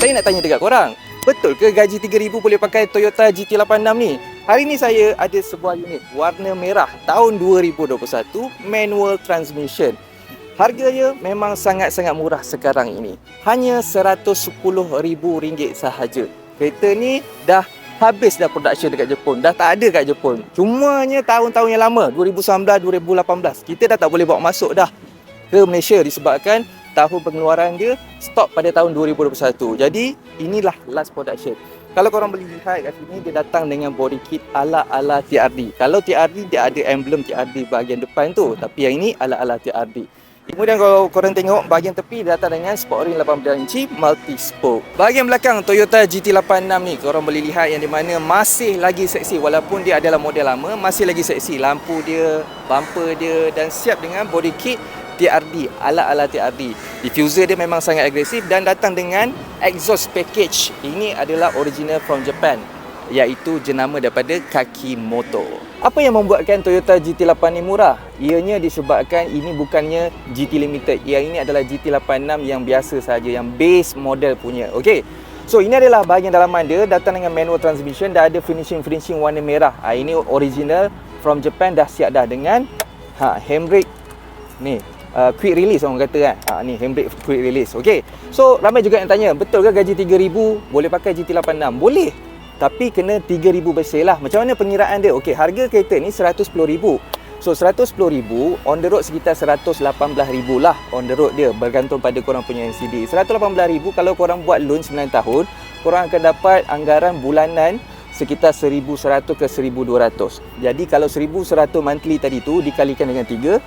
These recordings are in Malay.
Saya nak tanya dekat korang, betul ke gaji 3,000 boleh pakai Toyota GT86 ni? Hari ni saya ada sebuah unit warna merah tahun 2021, manual transmission. Harganya memang sangat-sangat murah sekarang ini. Hanya RM110,000 sahaja. Kereta ni dah habis dah production dekat Jepun. Dah tak ada kat Jepun. Cumanya tahun-tahun yang lama, 2019, 2018, kita dah tak boleh bawa masuk dah ke Malaysia disebabkan tahun pengeluaran dia stop pada tahun 2021. Jadi inilah last production. Kalau korang boleh lihat kat sini, dia datang dengan body kit ala-ala TRD. Kalau TRD dia ada emblem TRD bahagian depan tu, tapi yang ini ala-ala TRD. Kemudian kalau korang tengok bahagian tepi dia datang dengan sport ring 18 inci multi spoke. Bahagian belakang Toyota GT86 ni korang boleh lihat yang di mana masih lagi seksi walaupun dia adalah model lama, masih lagi seksi. Lampu dia, bumper dia dan siap dengan body kit TRD, ala-ala TRD. Diffuser dia memang sangat agresif dan datang dengan exhaust package. Ini adalah original from Japan, iaitu jenama daripada Kakimoto. Apa yang membuatkan Toyota GT8 ni murah? Ianya disebabkan ini bukannya GT Limited. Yang ini adalah GT86 yang biasa saja, yang base model punya. Okey. So ini adalah bahagian dalaman dia, datang dengan manual transmission, dah ada finishing warna merah. Ini original from Japan, dah siap dah dengan handbrake ni. Quick release orang kata kan. Ni handbrake quick release. Okey. So ramai juga yang tanya, betul ke gaji 3,000 boleh pakai GT86? Boleh. Tapi kena 3,000 bersih lah. Macam mana pengiraan dia? Okey, harga kereta ni 110,000. So 110,000 on the road sekitar 118,000 lah on the road dia, bergantung pada korang punya NCD. 118,000 kalau korang buat loan 9 tahun, korang akan dapat anggaran bulanan sekitar 1,100 ke 1,200. Jadi kalau 1,100 monthly tadi tu dikalikan dengan 3,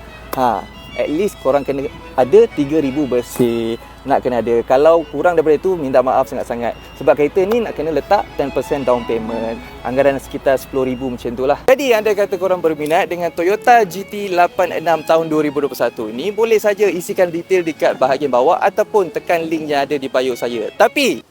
at least korang kena ada 3,000 bersih. Nak kena ada. Kalau kurang daripada itu, minta maaf sangat-sangat. Sebab kereta ni nak kena letak 10% down payment. Anggaran sekitar 10,000 macam tu lah. Jadi anda kata korang berminat dengan Toyota GT86 tahun 2021 ni, boleh saja isikan detail dekat bahagian bawah ataupun tekan link yang ada di bio saya. Tapi